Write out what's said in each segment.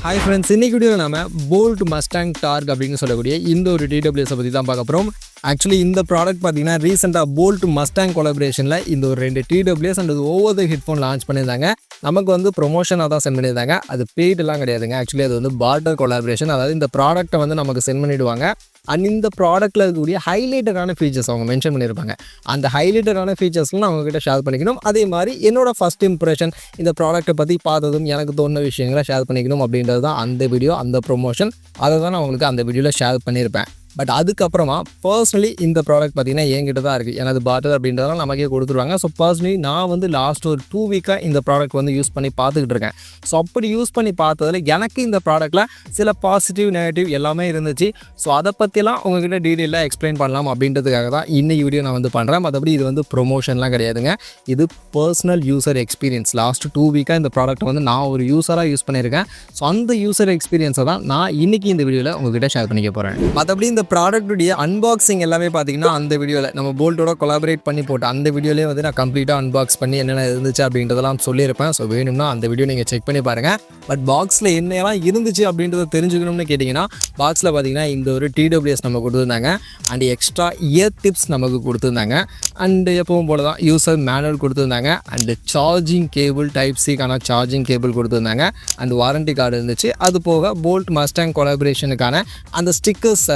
Hi friends, இன்னைக்கு வீடியோவில் நாம Boult Mustang Torq அப்படின்னு சொல்லக்கூடிய இந்த ஒரு TWS பற்றி தான் பார்க்க போகிறோம். ஆக்சுவலி இந்த ப்ராடக்ட் பார்த்தீங்கன்னா ரீசெண்டாக Boult Mustang கொலாபரேஷனில் இந்த ஒரு 2 TWS and over the headphone launch பண்ணியிருந்தாங்க. நமக்கு வந்து ப்ரொமோஷனாக தான் சென்ட் பண்ணியிருந்தாங்க. அது பெய்டெல்லாம் கிடையாதுங்க. ஆக்சுவலி அது வந்து barter கொலாபரேஷன். அதாவது இந்த ப்ராடக்ட்டை வந்து நமக்கு சென்ட் பண்ணிவிடுவாங்க. அண்ட் இந்த ப்ராடக்ட்டில் இருக்கக்கூடிய ஹைலைட்டடான ஃபீச்சர்ஸ் அவங்க மென்ஷன் பண்ணியிருப்பாங்க. அந்த ஹைலைட்டடான ஃபீச்சர்ஸ்லாம் நான் அவங்ககிட்ட ஷேர் பண்ணிக்கணும். அதே மாதிரி என்னோடய ஃபஸ்ட் இம்ப்ரெஷன் இந்த ப்ராடக்ட்டை பற்றி பார்த்ததும் எனக்கு தோணுன விஷயங்களை ஷேர் பண்ணிக்கணும் அப்படின்றது தான் அந்த வீடியோ, அந்த ப்ரொமோஷன். அதை தான் நான் உங்களுக்கு அந்த வீடியோவில் ஷேர் பண்ணியிருப்பேன். பட் அதுக்கப்புறமா பர்சனலி இந்த ப்ராடக்ட் பார்த்திங்கன்னா என்கிட்ட தான் இருக்குது. எனது barter அப்படின்றதெல்லாம் நமக்கே கொடுத்துருவாங்க. ஸோ பர்சனலி நான் வந்து லாஸ்ட் ஒரு 2 வீக்காக இந்த ப்ராடக்ட் வந்து யூஸ் பண்ணி பார்த்துக்கிட்டு இருக்கேன். ஸோ அப்படி யூஸ் பண்ணி பார்த்ததில் எனக்கு இந்த ப்ராடக்ட்டில் சில பாசிட்டிவ் நெகட்டிவ் எல்லாமே இருந்துச்சு. ஸோ அதை பற்றிலாம் உங்கள்கிட்ட டீட்டெயிலாக எக்ஸ்பிளைன் பண்ணலாம் அப்படின்றதுக்காக தான் இன்னைக்கு வீடியோ நான் வந்து பண்ணுறேன். மற்றபடி இது வந்து ப்ரொமோஷன்லாம் கிடையாதுங்க. இது பர்சனல் யூசர் எக்ஸ்பீரியன்ஸ். லாஸ்ட் 2 வீக்காக இந்த ப்ராடக்ட் வந்து நான் ஒரு யூஸராக யூஸ் பண்ணியிருக்கேன். ஸோ அந்த யூசர் எக்ஸ்பீரியன்ஸை தான் நான் இன்றைக்கி இந்த வீடியோவில் உங்கள்கிட்ட ஷேர் பண்ணிக்க போகிறேன். மற்றபடி இந்த ப்ராடக்ட்டுடைய அன்பாக்சிங் எல்லாமே பார்த்தீங்கன்னா அந்த வீடியோவில் நம்ம போல்ட்டோட கொலாபரேட் பண்ணி போட்டு அந்த வீடியோலேயே வந்து நான் கம்ப்ளீட்டாக அன்பாக்ஸ் பண்ணி என்னென்ன இருந்துச்சு அப்படின்றதெல்லாம் சொல்லியிருப்பேன். ஸோ வேணும்னா அந்த வீடியோ நீங்கள் செக் பண்ணி பாருங்கள். பட் பாக்ஸில் என்னெல்லாம் இருந்துச்சு அப்படின்றத தெரிஞ்சுக்கணும்னு கேட்டிங்கன்னா பாக்ஸில் பார்த்தீங்கன்னா இந்த ஒரு TWS நம்ம கொடுத்துருந்தாங்க. அண்ட் எக்ஸ்ட்ரா இயர் டிப்ஸ் நமக்கு கொடுத்துருந்தாங்க. அண்டு எப்பவும் போல தான் யூசர் மேனுவல் கொடுத்துருந்தாங்க. அண்டு சார்ஜிங் கேபிள் டைப்-சிக்கான சார்ஜிங் கேபிள் கொடுத்துருந்தாங்க. அண்ட் வாரண்டி கார்டு இருந்துச்சு. அது போக போல்ட் மஸ்டாங் கொலாபரேஷனுக்கான அந்த ஸ்டிக்கர்ஸ்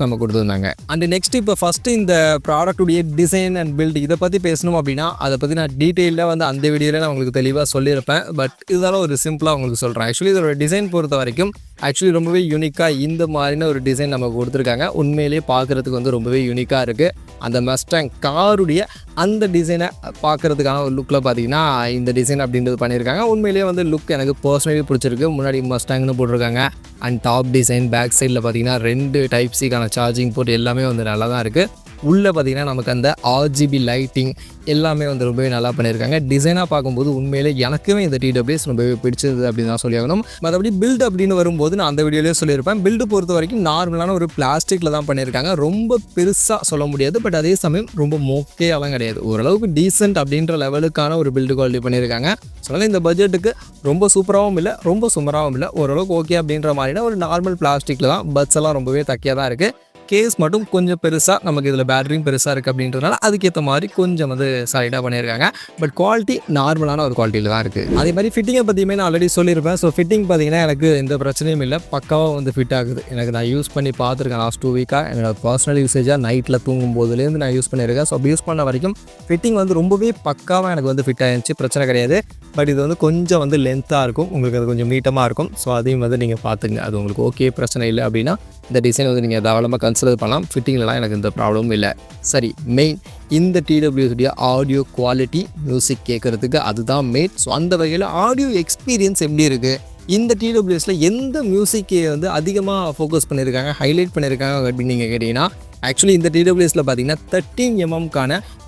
நம்ம கொடுத்துருந்தாங்க. அண்ட் நெக்ஸ்ட் இப்போ ஃபஸ்ட்டு இந்த ப்ராடக்ட்டுடைய டிசைன் அண்ட் பில்ட் இதை பற்றி பேசணும் அப்படின்னா அதை பற்றி நான் டீட்டெயிலாக வந்து அந்த வீடியோவில் நான் உங்களுக்கு தெளிவாக சொல்லியிருப்பேன். பட் இதெல்லாம் ஒரு சிம்பிளாக உங்களுக்கு சொல்கிறேன். ஆக்சுவலி இதோட டிசைன் பொறுத்த வரைக்கும் ஆக்சுவலி ரொம்பவே யூனிக்காக இந்த மாதிரின ஒரு டிசைன் நமக்கு கொடுத்துருக்காங்க. உண்மையிலேயே பார்க்குறதுக்கு வந்து ரொம்பவே யூனிக்காக இருக்குது. அந்த மஸ்டாங் காருடைய அந்த டிசைனை பார்க்குறதுக்கான ஒரு லுக்கில் பார்த்தீங்கன்னா இந்த டிசைன் அப்படின்றது பண்ணியிருக்காங்க. உண்மையிலேயே வந்து லுக் எனக்கு பர்சனலி பிடிச்சிருக்கு. முன்னாடி மஸ்டாங்னு போட்டிருக்காங்க. அண்ட் டாப் டிசைன் பேக் சைடில் பார்த்தீங்கன்னா 2 டைப்-சிக்கான சார்ஜிங் போர்ட் எல்லாமே வந்து நல்லா தான் இருக்குது. உள்ளே பார்த்திங்கன்னா நமக்கு அந்த RGB லைட்டிங் எல்லாமே வந்து ரொம்பவே நல்லா பண்ணியிருக்காங்க. டிசைனாக பார்க்கும்போது உண்மையிலே எனக்குமே இந்த TWS ரொம்பவே பிடிச்சது அப்படின்னு தான் சொல்லியாகணும். மற்றபடி பில்டு அப்படின்னு வரும்போது நான் அந்த வீடியோலேயே சொல்லியிருப்பேன். பில்டு பொறுத்த வரைக்கும் நார்மலான ஒரு பிளாஸ்டிக்கில் தான் பண்ணியிருக்காங்க. ரொம்ப பெருசாக சொல்ல முடியாது. பட் அதே சமயம் ரொம்ப மோக்கையாலாம் கிடையாது. ஓரளவுக்கு டீசென்ட் அப்படின்ற லெவலுக்கான ஒரு பில்டு குவாலிட்டி பண்ணியிருக்காங்க. ஸோ இந்த பட்ஜெட்டுக்கு ரொம்ப சூப்பராகவும் இல்லை, ரொம்ப சுமராகவும் இல்லை, ஓரளவுக்கு ஓகே அப்படின்ற மாதிரினா ஒரு நார்மல் பிளாஸ்டிக்கில் தான். பட்ஸ் எல்லாம் ரொம்பவே தக்கியாக தான் இருக்குது. கேஸ் மட்டும் கொஞ்சம் பெருசாக நமக்கு இதில் பேட்டரியும் பெருசாக இருக்குது அப்படின்றனால அதுக்கேற்ற மாதிரி கொஞ்சம் வந்து சாலிடாக பண்ணியிருக்காங்க. பட் குவாலிட்டி நார்மலான ஒரு குவாலிட்டியில் தான் இருக்குது. அதே மாதிரி ஃபிட்டிங்கை பற்றியுமே நான் ஆல்ரெடி சொல்லியிருப்பேன். ஸோ ஃபிட்டிங் பார்த்தீங்கன்னா எனக்கு எந்த பிரச்சனையும் இல்லை, பக்காவாக வந்து ஃபிட் ஆகுது. எனக்கு நான் யூஸ் பண்ணி பார்த்துருக்கேன். லாஸ்ட் 2 வீக்காக என்னோட பர்சனல் யூசேஜாக நைட்டில் தூங்கும் போதுலேருந்து நான் யூஸ் பண்ணியிருக்கேன். ஸோ அப்படி யூஸ் பண்ண வரைக்கும் ஃபிட்டிங் வந்து ரொம்பவே பக்காவாக எனக்கு வந்து ஃபிட் ஆகிருந்துச்சு, பிரச்சனை கிடையாது. பட் இது வந்து கொஞ்சம் வந்து லென்த்தாக இருக்கும், உங்களுக்கு அது கொஞ்சம் மீட்டமாக இருக்கும். ஸோ அதையும் வந்து நீங்கள் பார்த்துங்க. அது உங்களுக்கு ஓகே, பிரச்சனை இல்லை அப்படின்னா இந்த டிசைன் வந்து நீங்கள் தாராளமாக கன்சிடர் பண்ணலாம். ஃபிட்டிங்லலாம் எனக்கு எந்த ப்ராப்ளமும் இல்லை. சரி, மெயின் இந்த TWS உடைய ஆடியோ குவாலிட்டி, மியூசிக் கேட்குறதுக்கு அதுதான் மெயின். ஸோ அந்த வகையில் ஆடியோ எக்ஸ்பீரியன்ஸ் எப்படி இருக்குது, இந்த TWSல எந்த மியூசிக்கை வந்து அதிகமாக ஃபோக்கஸ் பண்ணியிருக்காங்க, ஹைலைட் பண்ணியிருக்காங்க அப்படின்னு நீங்கள் கேட்டிங்கன்னா ஆக்சுவலி இந்த TWSல பார்த்தீங்கன்னா 13mm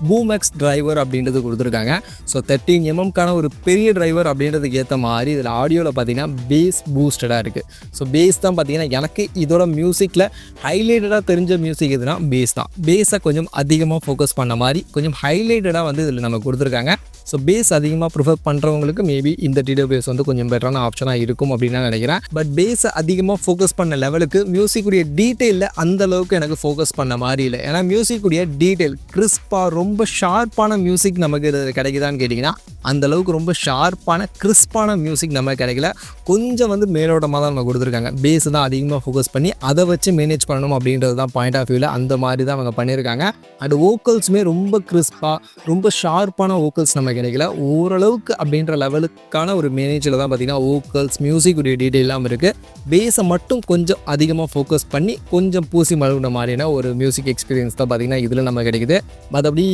பூமெக்ஸ் டிரைவர் அப்படின்றது கொடுத்துருக்காங்க. ஸோ 13mm ஒரு பெரிய டிரைவர் அப்படின்றதுக்கு ஏற்ற மாதிரி இதில் ஆடியோவில் பார்த்தீங்கன்னா பேஸ் பூஸ்டடாக இருக்குது. ஸோ பேஸ் தான் பார்த்தீங்கன்னா எனக்கு இதோட மியூசிக்கில் ஹைலைட்டடாக தெரிஞ்ச மியூசிக் எதுனா பேஸ் தான். பேஸை கொஞ்சம் அதிகமாக ஃபோக்கஸ் பண்ண மாதிரி கொஞ்சம் ஹைலைட்டடாக வந்து இதில் நம்ம கொடுத்துருக்காங்க. ஸோ பேஸ் அதிகமாக ப்ரிஃபர் பண்ணுறவங்களுக்கு மேபி இந்த TWS வந்து கொஞ்சம் பெட்டரான ஆப்ஷனாக இருக்கும் அப்படின்னு நான் நினைக்கிறேன். பட் பேஸை அதிகமாக ஃபோக்கஸ் பண்ண லெவலுக்கு மியூசிக்குடைய டீட்டெயிலில் அந்தளவுக்கு எனக்கு ஃபோக்கஸ் பண்ண மாதிரி இல்லை. ஏன்னா மியூசிக்குடைய டீட்டெயில் கிறிஸ்பாக ரொம்ப ஷார்ப்பான மியூசிக் நமக்கு இது கிடைக்குதான்னு கேட்டிங்கன்னா அந்தளவுக்கு ரொம்ப ஷார்ப்பான கிறிஸ்பான மியூசிக் நம்ம கிடைக்கல. கொஞ்சம் வந்து மேலோட்டமாக தான் நம்ம கொடுத்துருக்காங்க. பேஸு தான் அதிகமாக ஃபோக்கஸ் பண்ணி அதை வச்சு மேனேஜ் பண்ணணும் அப்படின்றது தான் பாயிண்ட் ஆஃப் வியூவில். அந்த மாதிரி தான் அவங்க பண்ணியிருக்காங்க. அண்ட் வோக்கல்ஸுமே ரொம்ப கிறிஸ்பாக ரொம்ப ஷார்ப்பான வோக்கல்ஸ் நம்ம கிடைக்கல. ஓரளவுக்கு அப்படின்ற லெவலுக்கான ஒரு மேனேஜில் தான் பார்த்திங்கன்னா வோக்கல்ஸ் மியூசிக்குடைய டீட்டெயிலாம் இருக்குது. பேஸை மட்டும் கொஞ்சம் அதிகமாக ஃபோக்கஸ் பண்ணி கொஞ்சம் பூசி மழுகின மாதிரியான ஒரு மியூசிக் எக்ஸ்பீரியன்ஸ் தான் பார்த்திங்கன்னா இதில் நம்ம கிடைக்குது. மற்றபடி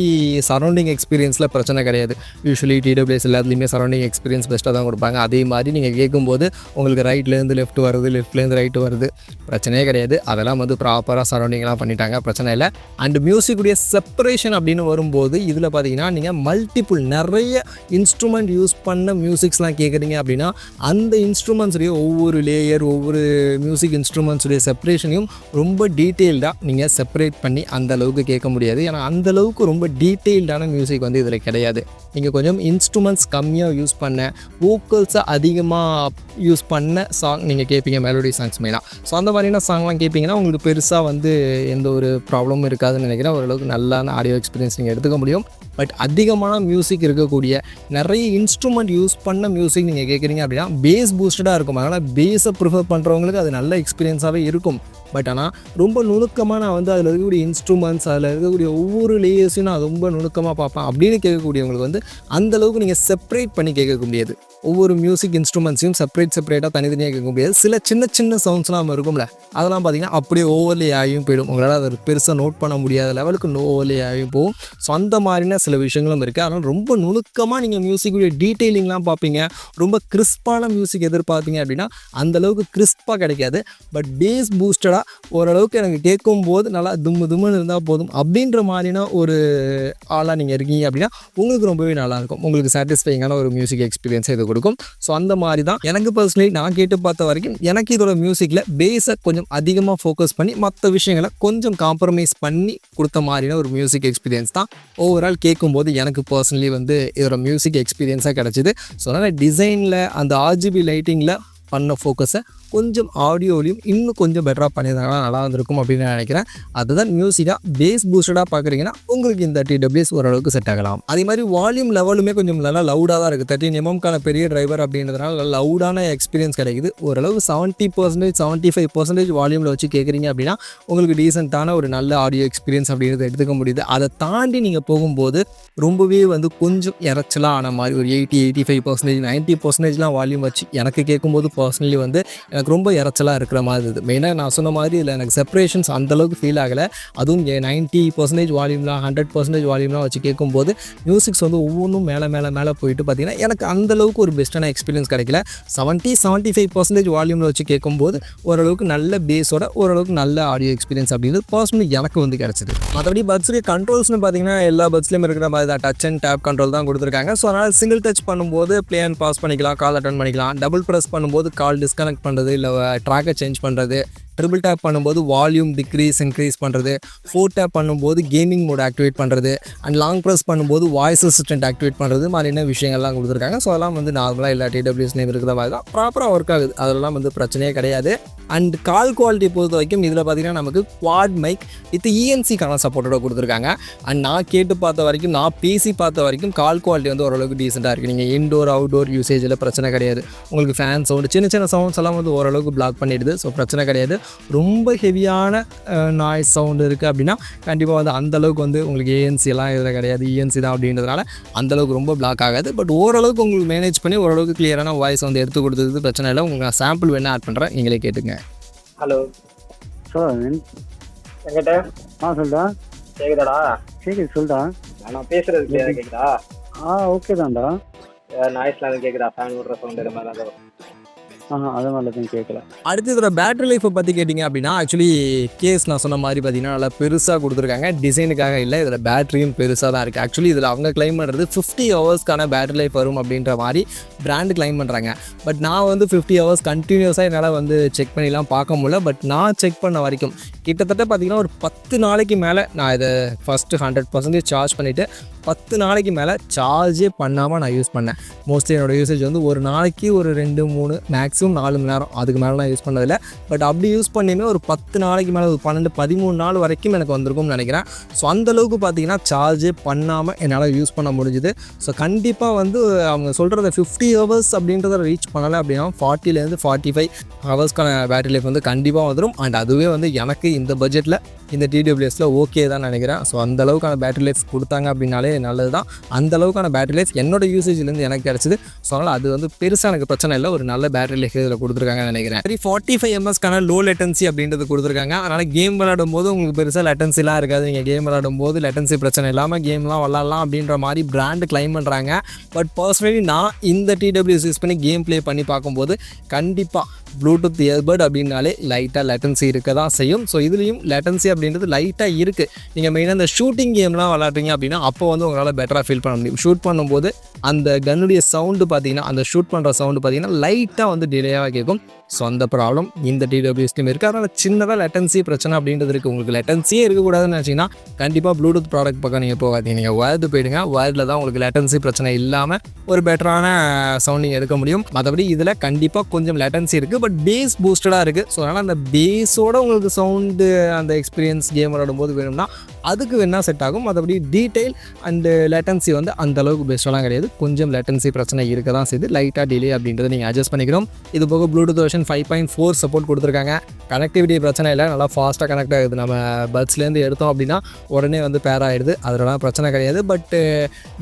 சரௌண்டிங் எக்ஸ்பீரியன்ஸில் பிரச்சனை கிடையாது. யூஸ்வலி TWS எல்லாத்துலேயுமே சரௌண்டிங் எக்ஸ்பீரியன்ஸ் பெஸ்ட்டாக தான் கொடுப்பாங்க. அதே மாதிரி நீங்கள் கேட்கும்போது உங்களுக்கு ரைட்லேருந்து லெஃப்ட் வருது, லெஃப்ட்லேருந்து ரைட்டு வருது, பிரச்சனையே கிடையாது. அதெல்லாம் வந்து ப்ராப்பராக சரௌண்டிங்லாம் பண்ணிட்டாங்க, பிரச்சனை இல்லை. அண்ட் மியூசிக்குடைய செப்பரேஷன் அப்படின்னு வரும்போது இதில் பார்த்தீங்கன்னா நீங்கள் மல்டிபிள் நிறைய இன்ஸ்ட்ருமெண்ட் யூஸ் பண்ண மியூசிக்ஸ்லாம் கேட்குறீங்க அப்படின்னா அந்த இன்ஸ்ட்ருமெண்ட்ஸுடைய ஒவ்வொரு லேயர், ஒவ்வொரு மியூசிக் இன்ஸ்ட்ருமெண்ட்ஸுடைய செப்பரேஷனையும் ரொம்ப டீட்டெயில்டாக நீங்கள் செப்பரேட் பண்ணி அந்த அளவுக்கு கேட்க முடியாது. ஏன்னா அந்த அளவுக்கு ரொம்ப டீட்டெயில்டான மியூசிக் வந்து இதில் கிடையாது. நீங்கள் கொஞ்சம் இன்ஸ்ட்ருமெண்ட்ஸ் கம்மியாக யூஸ் பண்ண, வோக்கல்ஸை அதிகமாக யூஸ் பண்ண சாங் நீங்கள் கேட்பீங்க, மெலோடி சாங்ஸ் மெயினாக. ஸோ அந்த மாதிரியான சாங்லாம் கேட்பீங்கன்னா உங்களுக்கு பெருசாக வந்து எந்த ஒரு ப்ராப்ளமும் இருக்காதுன்னு நினைக்கிறேன். ஓரளவுக்கு நல்லான ஆடியோ எக்ஸ்பீரியன்ஸ் நீங்கள் எடுத்துக்க முடியும். பட் அதிகமான மியூசிக் இருக்கக்கூடிய, நிறைய இன்ஸ்ட்ருமெண்ட் யூஸ் பண்ண மியூசிக் நீங்கள் கேட்குறீங்க அப்படின்னா பேஸ் பூஸ்டடாக இருக்கும். அதனால் பேஸை ப்ரிஃபர் பண்ணுறவங்களுக்கு அது நல்ல எக்ஸ்பீரியன்ஸாகவே இருக்கும். பட் ஆனால் ரொம்ப நுணுக்கமாக நான் வந்து அதில் இருக்கக்கூடிய இன்ஸ்ட்ருமெண்ட்ஸ், அதில் இருக்கக்கூடிய ஒவ்வொரு லேயர்ஸையும் நான் ரொம்ப நுணுக்கமாக பார்ப்பேன் அப்படின்னு கேட்கக்கூடியவங்களுக்கு வந்து அந்தளவுக்கு நீங்கள் செப்பரேட் பண்ணி கேட்க முடியாது. ஒவ்வொரு மியூசிக் இன்ஸ்ட்ருமெண்ட்ஸையும் செப்பரேட்டாக தனித்தனியாக கேட்க முடியாது. சில சின்ன சவுண்ட்ஸ்லாம் இருக்கும்ல, அதெல்லாம் பார்த்திங்கன்னா அப்படியே ஓவர்லே ஆகியும் போயிடும். உங்களால் அதை பெருசாக நோட் பண்ண முடியாத லெவலுக்கு ஓவர்லே ஆகியும் போகும். ஸோ அந்த மாதிரினா சில விஷயங்களும் இருக்குது. அதனால் ரொம்ப நுணுக்கமாக நீங்கள் மியூசிக்குடைய டீட்டெயிலிங்லாம் பார்ப்பீங்க. ரொம்ப கிறிஸ்பான மியூசிக் எதிர்பார்த்தீங்க அப்படின்னா அந்தளவுக்கு கிறிஸ்பாக கிடைக்காது. பட் பேஸ் பூஸ்டடாக ஓரளவுக்கு எனக்கு கேட்கும்போது நல்லா தும்முன்னு இருந்தால் போதும் அப்படின்ற மாதிரினா ஒரு ஆளாக நீங்கள் இருக்கீங்க அப்படின்னா உங்களுக்கு ரொம்பவே நல்லாயிருக்கும். உங்களுக்கு சாட்டிஸ்ஃபைங்கான ஒரு மியூசிக் எக்ஸ்பீரியன்ஸை இது கொடுக்கும். ஸோ அந்த மாதிரி தான் எனக்கு பர்சனலி நான் கேட்டு பார்த்த வரைக்கும் எனக்கு இதோட மியூசிக்கில் பேஸை கொஞ்சம் அதிகமாக ஃபோக்கஸ் பண்ணி மற்ற விஷயங்களை கொஞ்சம் காம்ப்ரமைஸ் பண்ணி கொடுத்த மாதிரியான ஒரு மியூசிக் எக்ஸ்பீரியன்ஸ் தான் ஓவரால் கேட்கும்போது எனக்கு பர்சனலி வந்து இதோட மியூசிக் எக்ஸ்பீரியன்ஸாக கிடச்சிது. ஸோ அதனால் டிசைனில் அந்த RGB லைட்டிங்கில் பண்ண ஃபோக்கஸை கொஞ்சம் ஆடியோலையும் இன்னும் கொஞ்சம் பெட்டராக பண்ணியிருந்தாங்கன்னா நல்லா இருந்திருக்கும் அப்படின்னு நான் நினைக்கிறேன். அதுதான் மியூசிக்காக பேஸ் பூஸ்டடாக பார்க்குறீங்கன்னா உங்களுக்கு இந்த TWS ஓரளவுக்கு செட் ஆகலாம். அதே மாதிரி வால்யூம் லெவலுமே கொஞ்சம் நல்லா லவுடாக தான் இருக்குது. 13 mmக்கான பெரிய டிரைவர் அப்படின்றதுனால லவுடான எக்ஸ்பீரியன்ஸ் கிடைக்குது. ஓரளவு 70% 75% வால்யூமில் வச்சு கேட்குறீங்க அப்படின்னா உங்களுக்கு டீசெண்டான ஒரு நல்ல ஆடியோ எக்ஸ்பீரியன்ஸ் அப்படின்றத எடுத்துக்க முடியுது. அதை தாண்டி நீங்கள் போகும்போது ரொம்பவே வந்து கொஞ்சம் இறைச்சலாக ஆன மாதிரி ஒரு 80-85% 90%லாம் வால்யூம் வச்சு எனக்கு கேட்கும்போது பர்சனலி வந்து எனக்கு ரொம்ப இறைச்சலாக இருக்கிற மாதிரி இருக்குது. மெயினாக நான் சொன்ன மாதிரி இதில் எனக்கு செப்பரேஷன்ஸ் அந்தளவுக்கு ஃபீல் ஆகலை. அதுவும் 90% வால்யூம்லாம் 100% வால்யூம்லாம் வச்சு கேட்கும்போது மியூசிக்ஸ் வந்து ஒவ்வொன்றும் மேலே போயிட்டு பார்த்திங்கன்னா எனக்கு அந்தளவுக்கு ஒரு பெஸ்ட்டான எக்ஸ்பீரியன்ஸ் கிடைக்கல. 70-75% வால்யூமில் வச்சு கேட்கும்போது ஓரளவுக்கு நல்ல பேஸோட ஓரளவுக்கு நல்ல ஆடியோ எக்ஸ்பீரியன்ஸ் அப்படின்றது பர்சனலி எனக்கு வந்து கிடச்சிது. மற்றபடி பட்ஸுக்கு கண்ட்ரோல்ஸ்னு பார்த்திங்கன்னா எல்லா பட்ஸ்லேயும் இருக்கிற மாதிரி தான் டச் அண்ட் டேப் கண்ட்ரோல் தான் கொடுத்துருக்காங்க. ஸோ அதனால் சிங்கிள் டச் பண்ணும்போது ப்ளே அண்ட் பாஸ் பண்ணிக்கலாம், கால் அட்டன் பண்ணிக்கலாம். டபுள் ப்ரெஸ் பண்ணும்போது கால் டிஸ்கனெக்ட் பண்ணுறது, இல்லை ட்ராக்கை சேஞ்ச் பண்ணுறது. ட்ரிபிள் டேப் பண்ணும்போது வால்யூம் இன்க்ரீஸ் பண்ணுறது. 4 டேப் பண்ணும்போது கேமிங் மோட் ஆக்டிவேட் பண்ணுறது. அண்ட் லாங் ப்ரெஸ் பண்ணும்போது வாய்ஸ் அசிஸ்டன்ட் ஆக்டிவேட் பண்ணுறது மாதிரியான விஷயங்கள்லாம் கொடுத்துருக்காங்க. ஸோ அதெல்லாம் வந்து நார்மலாக எல்லா TWSலேயும் இருக்கிற மாதிரி தான் ப்ராப்பராக ஒர்க் ஆகுது. அதெல்லாம் வந்து பிரச்சனையே கிடையாது. அண்ட் கால் குவாலிட்டி பொறுத்த வரைக்கும் இதில் பார்த்திங்கன்னா நமக்கு குவாட் மைக் வித் ENC-க்கான சப்போர்ட்டோட கொடுத்துருக்காங்க. அண்ட் நான் கேட்டு பார்த்த வரைக்கும், நான் பேசி பார்த்த வரைக்கும் கால் குவாலிட்டி வந்து ஓரளவுக்கு டீசெண்டாக இருக்குது. நீங்கள் இன்டோர் அவுட்டோர் யூசேஜில் பிரச்சனை கிடையாது. உங்களுக்கு ஃபேன் சவுண்டு சின்ன சவுண்ட்ஸ் எல்லாம் வந்து ஓரளவுக்கு பிளாக் பண்ணிடுது. ஸோ பிரச்சனை கிடையாது. ரொம்ப ஹெவியான நாய்ஸ் சவுண்டு இருக்குது அப்படின்னா கண்டிப்பாக வந்து அந்தளவுக்கு வந்து உங்களுக்கு ANC எல்லாம் இதில் கிடையாது, ENC தான் அப்படின்றதுனால அந்தளவுக்கு ரொம்ப பிளாக் ஆகாது. பட் ஓரளவுக்கு உங்களுக்கு மேனேஜ் பண்ணி ஓரளவுக்கு கிளியரான வாய்ஸ் வந்து எடுத்து கொடுத்தது பிரச்சனை இல்லை. உங்களுக்கு நான் சாம்பிள் வேணால் ஆட் பண்ணுறேன், நீங்களே கேட்டுங்க. ஹலோ சார் என்கிட்ட சொல்டா. கேக்குதாடா? கேட்குது சொல்டா. நான் பேசுறது கிளியரா கேக்குதா? ஓகே தான்டா. நாய்ஸ்லாம் எதுவும் கேக்குதா? ஃபேன் விடுற சவுண்ட் இது மாதிரி ஏதாவது? அது மாதிரிலாம் கேட்கல. அடுத்து இதோட பேட்டரி லைஃப்பை பற்றி கேட்டிங்க அப்படின்னா ஆக்சுவலி கேஸ் நான் சொன்ன மாதிரி பார்த்தீங்கன்னா நல்லா பெருசாக கொடுத்துருக்காங்க. டிசைனுக்காக இல்லை, இதில் பேட்டரியும் பெருசாக தான் இருக்குது. ஆக்சுவலி இதில் அவங்க கிளைம் பண்ணுறது 50 ஹவர்ஸ்க்கான பேட்டரி லைஃப் வரும் அப்படின்ற மாதிரி பிராண்டு கிளைம் பண்ணுறாங்க. பட் நான் வந்து 50 ஹவர்ஸ் கண்டினியூஸாக என்னால் வந்து செக் பண்ணிலாம் பார்க்க முடியல. பட் நான் செக் பண்ண வரைக்கும் கிட்டத்தட்ட பார்த்திங்கன்னா ஒரு 10 நாளைக்கு மேலே நான் இதை ஃபஸ்ட்டு 100% சார்ஜ் பண்ணிவிட்டு 10 நாளைக்கு மேலே சார்ஜே பண்ணாமல் நான் யூஸ் பண்ணேன். மோஸ்ட்லி என்னோடய யூசேஜ் வந்து ஒரு நாளைக்கு ஒரு 2-3 மேக்ஸிமம் 4 மணி நேரம், அதுக்கு மேலே நான் யூஸ் பண்ணதில்லை. பட் அப்படி யூஸ் பண்ணியுமே ஒரு 10 நாளைக்கு மேலே ஒரு 12-13 நாள் வரைக்கும் எனக்கு வந்திருக்கும்னு நினைக்கிறேன். ஸோ அந்தளவுக்கு பார்த்திங்கன்னா சார்ஜே பண்ணாமல் என்னால் யூஸ் பண்ண முடிஞ்சுது. ஸோ கண்டிப்பாக வந்து அவங்க சொல்கிறத 50 ஹவர்ஸ் அப்படின்றத ரீச் பண்ணலை அப்படின்னா 40 to 45 ஹவர்ஸ்க்கான பேட்டரி லைஃப் வந்து கண்டிப்பாக வந்துடும். அண்ட் அதுவே வந்து எனக்கு இந்த பட்ஜெட்டில் இந்த TWSல ஓகே தான் நினைக்கிறேன். ஸோ அந்தளவுக்கான பேட்டரி லைஃப் கொடுத்தாங்க அப்படின்னாலே நல்லது தான். அந்தளவுக்கான பேட்டரி லைஃப் என்னோடய யூசேஜ்லேருந்து எனக்கு கிடச்சிது. ஸோ அதனால் அது வந்து பெருசாக எனக்கு பிரச்சனை இல்லை. ஒரு நல்ல பேட்டரி லைஃப் இதில் கொடுத்துருக்காங்கன்னு நினைக்கிறேன். 45 msக்கான லோ லேட்டன்சி அப்படின்றது கொடுத்துருக்காங்க. அதனால் கேம் விளையாடும் போது உங்களுக்கு பெருசாக லேட்டன்சிலாம் இருக்காது. நீங்கள் கேம் விளையாடும் போது லேட்டன்சி பிரச்சனை இல்லாமல் கேம்லாம் விளாட்லாம் அப்படின்ற மாதிரி பிராண்டு கிளைம் பண்ணுறாங்க. பட் பர்சனலி நான் இந்த TWS யூஸ் பண்ணி கேம் ப்ளே பண்ணி பார்க்கும்போது கண்டிப்பாக ப்ளூடூத் இயர்பட் அப்படின்னாலே லைட்டாக லேட்டன்சி இருக்க தான் செய்யும். ஸோ இதுலேயும் லேட்டன்சி அப்படின்றது லைட்டாக இருக்குது. நீங்கள் மெயினாக இந்த ஷூட்டிங் கேம்லாம் விளாட்றீங்க அப்படின்னா அப்போ வந்து உங்களால் பெட்டராக ஃபீல் பண்ண முடியும். ஷூட் பண்ணும்போது அந்த கன்னுடைய சவுண்டு பார்த்தீங்கன்னா, அந்த ஷூட் பண்ணுற சவுண்டு பார்த்தீங்கன்னா லைட்டாக வந்து டிலேயாக கேட்கும். ஸோ அந்த ப்ராப்ளம் இந்த TWSலையும் இருக்குது. அதனால் சின்னதாக லேட்டன்சி பிரச்சனை அப்படின்றது இருக்குது. உங்களுக்கு லேட்டன்சியே இருக்கக்கூடாதுன்னு நினச்சிங்கன்னா கண்டிப்பாக ப்ளூடூத் ப்ராடக்ட் பக்கம் நீங்கள் போகாதீங்க. நீங்கள் வயர்டு போயிடுங்க. வயர்டில் தான் உங்களுக்கு லேட்டன்சி பிரச்சனை இல்லாமல் ஒரு பெட்டரான சவுண்டிங் எடுக்க முடியும். மற்றபடி இதில் கண்டிப்பாக கொஞ்சம் லேட்டன்சி இருக்குது, பட் பேஸ் பூஸ்டடாக இருக்குது. ஸோ அதனால் அந்த பேஸோட உங்களுக்கு சவுண்டு அந்த எக்ஸ்பீரியன்ஸ் கேம் விளாடும்போது வேணும்னா அதுக்கு வேணால் செட் ஆகும். மற்றபடி டீட்டெயில் அண்டு லேட்டன்சி வந்து அந்தளவுக்கு பெஸ்ட்டெல்லாம் கிடையாது. கொஞ்சம் லேட்டன்சி பிரச்சனை இருக்க தான் செய்யுது. லைட்டாக டிலே அப்படின்றத நீங்கள் அட்ஜஸ்ட் பண்ணிக்கிறோம். இது போக ப்ளூடூத் வெர்ஷன் 5.4 சப்போர்ட் கொடுத்துருக்காங்க. கனெக்டிவிட்டி பிரச்சனை இல்லை, நல்லா ஃபாஸ்ட்டாக கனெக்ட் ஆகுது. நம்ம பட்ஸ்லேருந்து எடுத்தோம் அப்படின்னா உடனே வந்து பேர் ஆகிடுது. அதெல்லாம் பிரச்சனை கிடையாது. பட்டு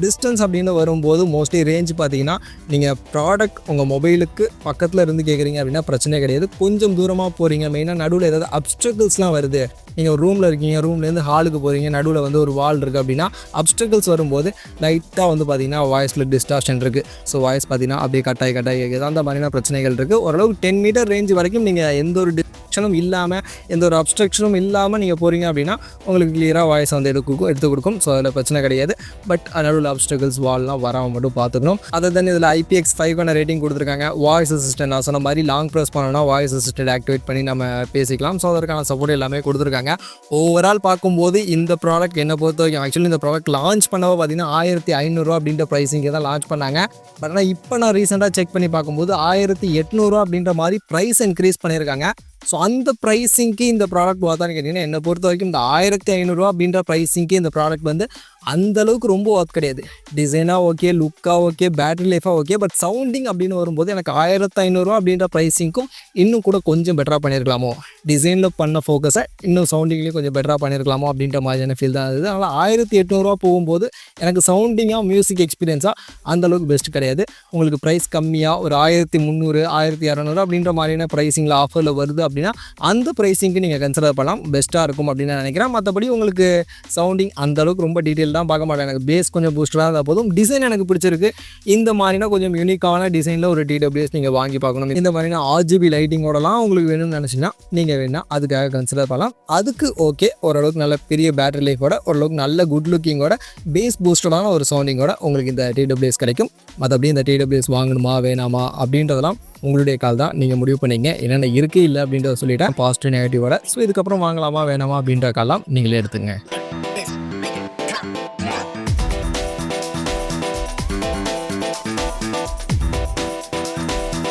டிஸ்டன்ஸ் அப்படின்னு வரும்போது மோஸ்ட்லி ரேஞ்ச் பார்த்தீங்கன்னா நீங்கள் ப்ராடக்ட் உங்கள் மொபைலுக்கு பக்கத்தில் இருந்து கேட்குறீங்க அப்படின்னா பிரச்சனை கிடையாது. கொஞ்சம் தூரமாக போகிறீங்க, மெயினாக நடுவில் ஏதாவது அப்ஸ்ட்ரக்கிள்ஸ்லாம் வருது, நீங்கள் ஒரு ரூமில் இருக்கீங்க, ரூம்லேருந்து ஹாலுக்கு போகிறீங்க, நடுவில் வந்து ஒரு வால் இருக்குது அப்படின்னா அப்ஸ்ட்ரக்கிள்ஸ் வரும்போது லைட்டாக வந்து பார்த்திங்கன்னா வாய்ஸில் டிஸ்டார்ஷன் இருக்குது. ஸோ வாய்ஸ் பார்த்திங்கன்னா அப்படியே கட்டாய் கேட்குது. அந்த மாதிரியான பிரச்சனைகள் இருக்குது. ஓரளவுக்கு 10 மீட்டர் ரேஞ்ச் வரைக்கும் நீங்கள் எந்த ஒரு டிஸ்ட்ரக்ஷனும் இல்லாமல் எந்த ஒரு அப்ஸ்ட்ரக்ஷனும் இல்லாமல் நீங்கள் போகிறீங்க அப்படின்னா உங்களுக்கு கிளியராக வாய்ஸ் வந்து எடுத்து கொடுக்கும். ஸோ அதில் பிரச்சனை கிடையாது. பட் நடுவில் அப்ஸ்ட்ரக்கிள்ஸ் வால்லாம் வராமல் மட்டும் பார்த்துக்கணும். அதை தான் இதில் IPX5 ரேட்டிங் கொடுத்துருக்காங்க. வாய்ஸ் அசிஸ்டன்ட் நான் சொன்ன மாதிரி லாங் ப்ரெஸ் பண்ணோன்னா வாய்ஸ் அசிஸ்டன்ட் ஆக்டிவேட் பண்ணி நம்ம பேசிக்கலாம். ஸோ அதற்கான சப்போர்ட் எல்லாமே கொடுத்துருக்காங்க. ஓவரால் பார்க்கும்போது இந்த ப்ராடக்ட் என்னை பொறுத்த வரைக்கும் ஆக்சுவலி இந்த ப்ராடக்ட் லான்ச் பண்ணவோ பார்த்தீங்கன்னா 1500 அப்படின்ற ப்ரைஸிங்கே தான் லான்ச் பண்ணாங்க. பட் ஆனால் இப்போ நான் ரீசெண்டாக செக் பண்ணி பார்க்கும்போது 1800 அப்படின்ற மாதிரி ப்ரைஸ் இன்க்ரீஸ் பண்ணியிருக்காங்க. ஸோ அந்த ப்ரைஸிங்க்கு இந்த ப்ராடக்ட் பார்த்தான்னு கேட்டிங்கன்னா என்னை பொறுத்த வரைக்கும் இந்த 1500 அப்படின்ற ப்ரைஸிங்க்கு இந்த ப்ராடக்ட் வந்து அந்தளவுக்கு ரொம்ப ஒர்க் கிடையாது. டிசைனாக ஓகே, லுக்காக ஓகே, பேட்டரி லைஃபாக ஓகே, பட் சவுண்டிங் அப்படின்னு வரும்போது எனக்கு 1500 அப்படின்ற ப்ரைஸிங்க்கும் இன்னும் கூட கொஞ்சம் பெட்டராக பண்ணியிருக்கலாமோ, டிசைனில் பண்ண ஃபோக்கஸை இன்னும் சவுண்டிங்லேயும் கொஞ்சம் பெட்டராக பண்ணியிருக்கலாமோ அப்படின்ற மாதிரியான ஃபீல் தான் இருந்தது. அதனால் 1800 போகும்போது எனக்கு சவுண்டிங்காக மியூசிக் எக்ஸ்பீரியன்ஸாக அந்தளவுக்கு பெஸ்ட் கிடையாது. உங்களுக்கு ப்ரைஸ் கம்மியாக ஒரு 1300 1600 அப்படின்ற மாதிரியான ப்ரைஸிங்கில் ஆஃபரில் வருது அப்படின்னா அந்த ப்ரைஸிங்க்கு நீங்கள் கன்சிடர் பண்ணலாம், பெஸ்ட்டாக இருக்கும் அப்படின்னு நான் நினைக்கிறேன். மற்றபடி உங்களுக்கு சவுண்டிங் அந்தளவுக்கு ரொம்ப டீட்டெயில் தான் பார்க்க மாட்டேன். எனக்கு பேஸ் கொஞ்சம் பூஸ்டராக இருந்தால் போதும். டிசைன் எனக்கு பிடிச்சிருக்கு. இந்த மாதிரினா கொஞ்சம் யூனிக்கான டிசைனில் ஒரு TWS நீங்கள் வாங்கி பார்க்கணும். இந்த மாதிரினா RGB லைட்டிங்கோடலாம் உங்களுக்கு வேணும்னு நினச்சிங்கன்னா நீங்கள் வேணா அதுக்காக கன்சிடர் பண்ணலாம். அதுக்கு ஓகே, ஓரளவுக்கு நல்ல பெரிய பேட்டரி லைஃபோட, ஓரளவுக்கு நல்ல குட் லுக்கிங்கோட, பேஸ் பூஸ்டடான ஒரு சவுண்டிங்கோட உங்களுக்கு இந்த TWS கிடைக்கும். மற்றபடி இந்த TWS வாங்கணுமா வேணாமா அப்படின்றதெல்லாம் உங்களுடைய கால் தான், நீங்கள் முடிவு பண்ணிங்க. என்னென்ன இருக்குது இல்லை அப்படின்றத சொல்லிவிட்டேன் பாசிட்டிவ் நெகட்டிவோட. ஸோ இதுக்கப்புறம் வாங்கலாமா வேணாமா அப்படின்ற கால்லாம் நீங்களே எடுத்துங்க.